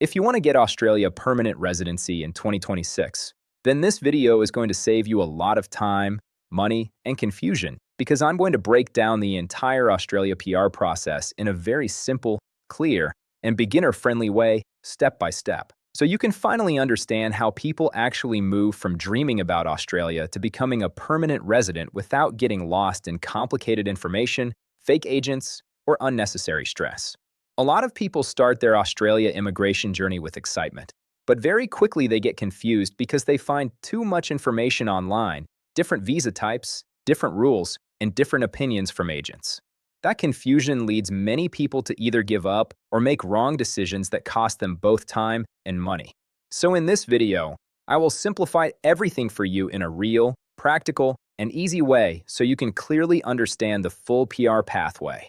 If you want to get Australia Permanent Residency in 2026, then this video is going to save you a lot of time, money, and confusion because I'm going to break down the entire Australia PR process in a very simple, clear, and beginner-friendly way, step by step. So you can finally understand how people actually move from dreaming about Australia to becoming a permanent resident without getting lost in complicated information, fake agents, or unnecessary stress. A lot of people start their Australia immigration journey with excitement, but very quickly they get confused because they find too much information online, different visa types, different rules, and different opinions from agents. That confusion leads many people to either give up or make wrong decisions that cost them both time and money. So in this video, I will simplify everything for you in a real, practical, and easy way so you can clearly understand the full PR pathway.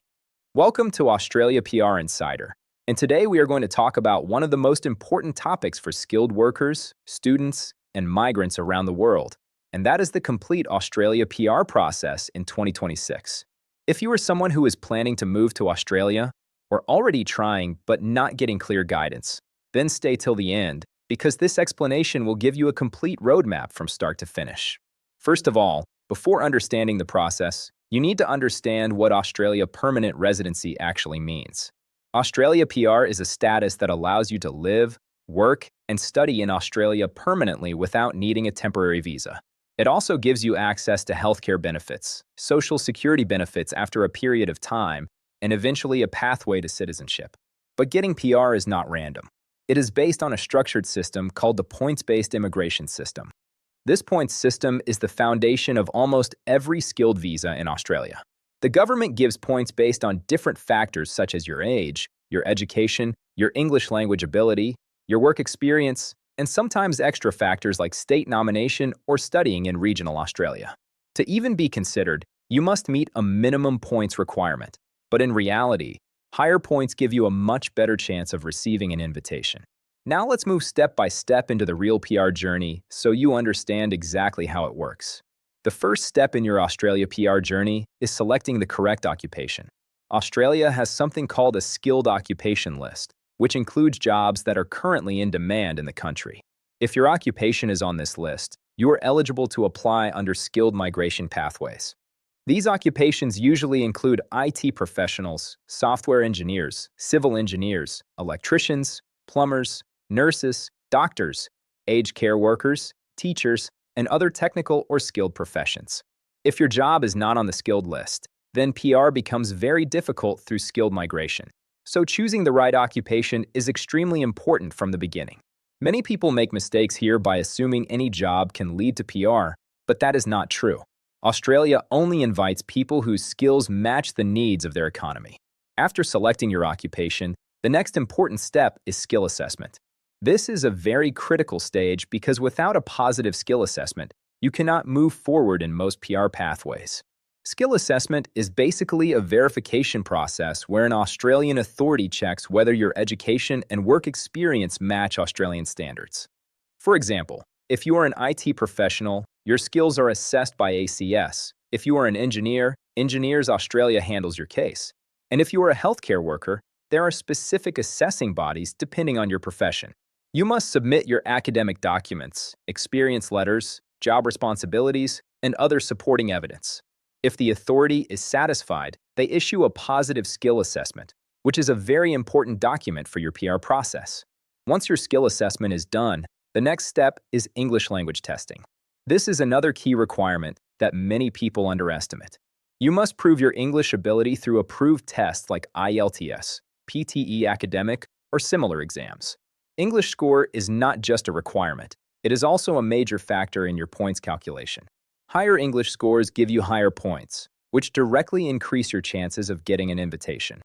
Welcome to Australia PR Insider, and today we are going to talk about one of the most important topics for skilled workers, students, and migrants around the world, and that is the complete Australia PR process in 2026. If you are someone who is planning to move to Australia, or already trying but not getting clear guidance, then stay till the end, because this explanation will give you a complete roadmap from start to finish. First of all, before understanding the process, you need to understand what Australia Permanent Residency actually means. Australia PR is a status that allows you to live, work, and study in Australia permanently without needing a temporary visa. It also gives you access to healthcare benefits, social security benefits after a period of time, and eventually a pathway to citizenship. But getting PR is not random. It is based on a structured system called the points-based immigration system. This points system is the foundation of almost every skilled visa in Australia. The government gives points based on different factors such as your age, your education, your English language ability, your work experience, and sometimes extra factors like state nomination or studying in regional Australia. To even be considered, you must meet a minimum points requirement, but in reality, higher points give you a much better chance of receiving an invitation. Now let's move step by step into the real PR journey so you understand exactly how it works. The first step in your Australia PR journey is selecting the correct occupation. Australia has something called a skilled occupation list, which includes jobs that are currently in demand in the country. If your occupation is on this list, you are eligible to apply under skilled migration pathways. These occupations usually include IT professionals, software engineers, civil engineers, electricians, plumbers, nurses, doctors, aged care workers, teachers, and other technical or skilled professions. If your job is not on the skilled list, then PR becomes very difficult through skilled migration. So choosing the right occupation is extremely important from the beginning. Many people make mistakes here by assuming any job can lead to PR, but that is not true. Australia only invites people whose skills match the needs of their economy. After selecting your occupation, the next important step is skill assessment. This is a very critical stage because without a positive skill assessment, you cannot move forward in most PR pathways. Skill assessment is basically a verification process where an Australian authority checks whether your education and work experience match Australian standards. For example, if you are an IT professional, your skills are assessed by ACS. If you are an engineer, Engineers Australia handles your case. And if you are a healthcare worker, there are specific assessing bodies depending on your profession. You must submit your academic documents, experience letters, job responsibilities, and other supporting evidence. If the authority is satisfied, they issue a positive skill assessment, which is a very important document for your PR process. Once your skill assessment is done, the next step is English language testing. This is another key requirement that many people underestimate. You must prove your English ability through approved tests like IELTS, PTE academic, or similar exams. English score is not just a requirement, it is also a major factor in your points calculation. Higher English scores give you higher points, which directly increase your chances of getting an invitation.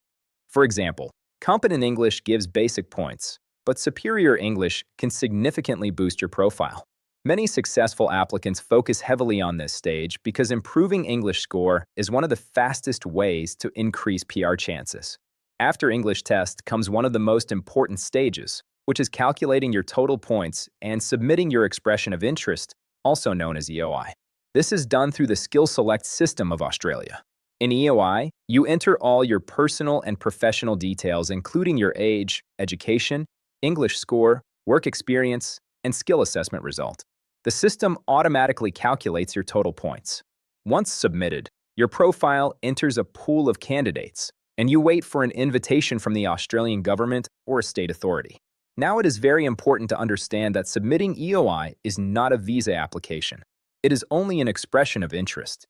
For example, competent English gives basic points, but superior English can significantly boost your profile. Many successful applicants focus heavily on this stage because improving English score is one of the fastest ways to increase PR chances. After English test comes one of the most important stages, which is calculating your total points and submitting your expression of interest, also known as EOI. This is done through the SkillSelect system of Australia. In EOI, you enter all your personal and professional details including your age, education, English score, work experience, and skill assessment result. The system automatically calculates your total points. Once submitted, your profile enters a pool of candidates, and you wait for an invitation from the Australian government or a state authority. Now it is very important to understand that submitting EOI is not a visa application. It is only an expression of interest.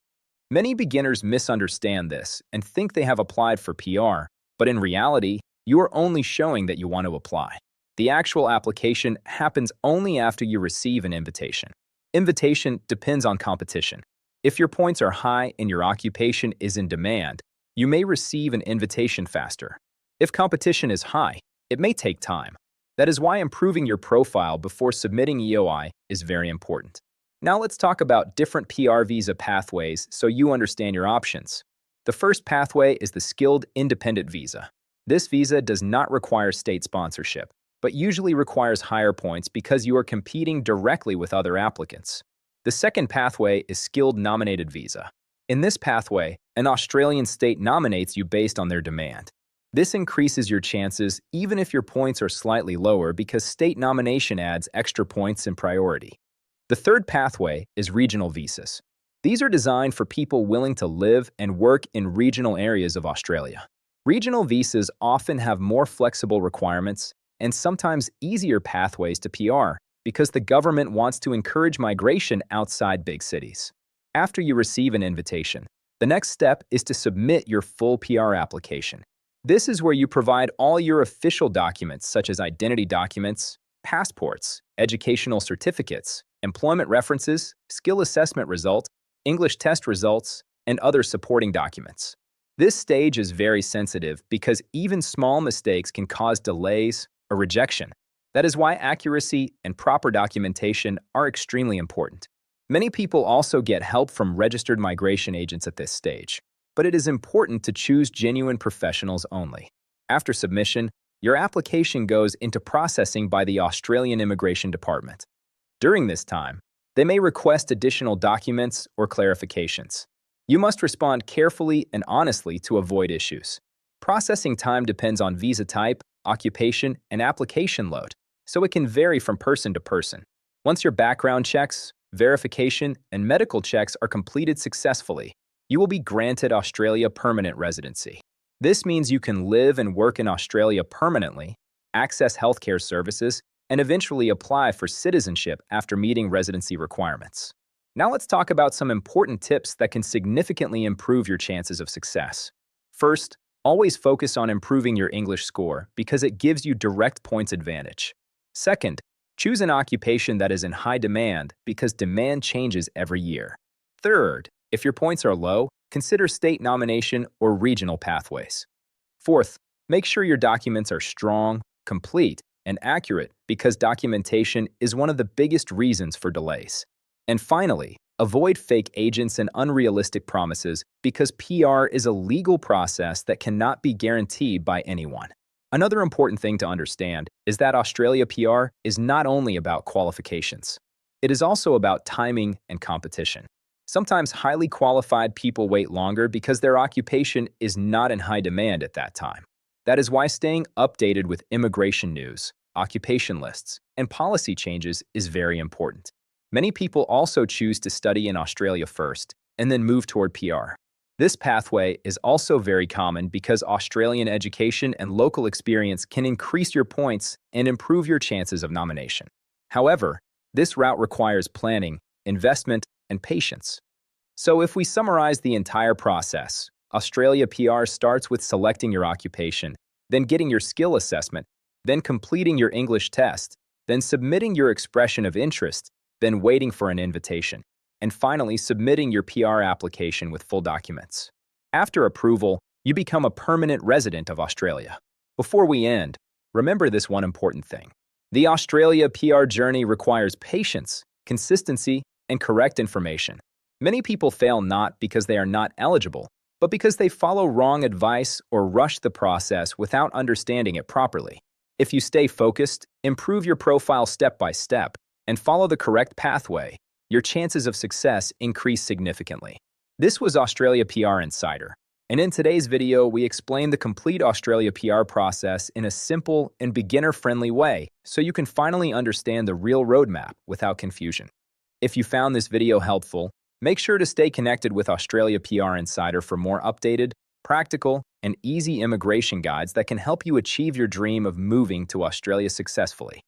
Many beginners misunderstand this and think they have applied for PR, but in reality, you are only showing that you want to apply. The actual application happens only after you receive an invitation. Invitation depends on competition. If your points are high and your occupation is in demand, you may receive an invitation faster. If competition is high, it may take time. That is why improving your profile before submitting EOI is very important. Now let's talk about different PR visa pathways so you understand your options. The first pathway is the Skilled Independent Visa. This visa does not require state sponsorship, but usually requires higher points because you are competing directly with other applicants. The second pathway is Skilled Nominated Visa. In this pathway, an Australian state nominates you based on their demand. This increases your chances even if your points are slightly lower because state nomination adds extra points and priority. The third pathway is regional visas. These are designed for people willing to live and work in regional areas of Australia. Regional visas often have more flexible requirements and sometimes easier pathways to PR because the government wants to encourage migration outside big cities. After you receive an invitation, the next step is to submit your full PR application. This is where you provide all your official documents such as identity documents, passports, educational certificates, employment references, skill assessment results, English test results, and other supporting documents. This stage is very sensitive because even small mistakes can cause delays or rejection. That is why accuracy and proper documentation are extremely important. Many people also get help from registered migration agents at this stage, but it is important to choose genuine professionals only. After submission, your application goes into processing by the Australian Immigration Department. During this time, they may request additional documents or clarifications. You must respond carefully and honestly to avoid issues. Processing time depends on visa type, occupation, and application load, so it can vary from person to person. Once your background checks, verification, and medical checks are completed successfully, you will be granted Australia Permanent Residency. This means you can live and work in Australia permanently, access healthcare services, and eventually apply for citizenship after meeting residency requirements. Now let's talk about some important tips that can significantly improve your chances of success. First, always focus on improving your English score because it gives you direct points advantage. Second, choose an occupation that is in high demand because demand changes every year. Third, if your points are low, consider state nomination or regional pathways. Fourth, make sure your documents are strong, complete, and accurate because documentation is one of the biggest reasons for delays. And finally, avoid fake agents and unrealistic promises because PR is a legal process that cannot be guaranteed by anyone. Another important thing to understand is that Australia PR is not only about qualifications. It is also about timing and competition. Sometimes highly qualified people wait longer because their occupation is not in high demand at that time. That is why staying updated with immigration news, occupation lists, and policy changes is very important. Many people also choose to study in Australia first and then move toward PR. This pathway is also very common because Australian education and local experience can increase your points and improve your chances of nomination. However, this route requires planning, investment, and patience. So if we summarize the entire process, Australia PR starts with selecting your occupation, then getting your skill assessment, then completing your English test, then submitting your expression of interest, then waiting for an invitation, and finally submitting your PR application with full documents. After approval, you become a permanent resident of Australia. Before we end, remember this one important thing. The Australia PR journey requires patience, consistency, and correct information. Many people fail not because they are not eligible, but because they follow wrong advice or rush the process without understanding it properly. If you stay focused, improve your profile step by step, and follow the correct pathway, your chances of success increase significantly. This was Australia PR Insider. And in today's video, we explain the complete Australia PR process in a simple and beginner-friendly way, so you can finally understand the real roadmap without confusion. If you found this video helpful, make sure to stay connected with Australia PR Insider for more updated, practical, and easy immigration guides that can help you achieve your dream of moving to Australia successfully.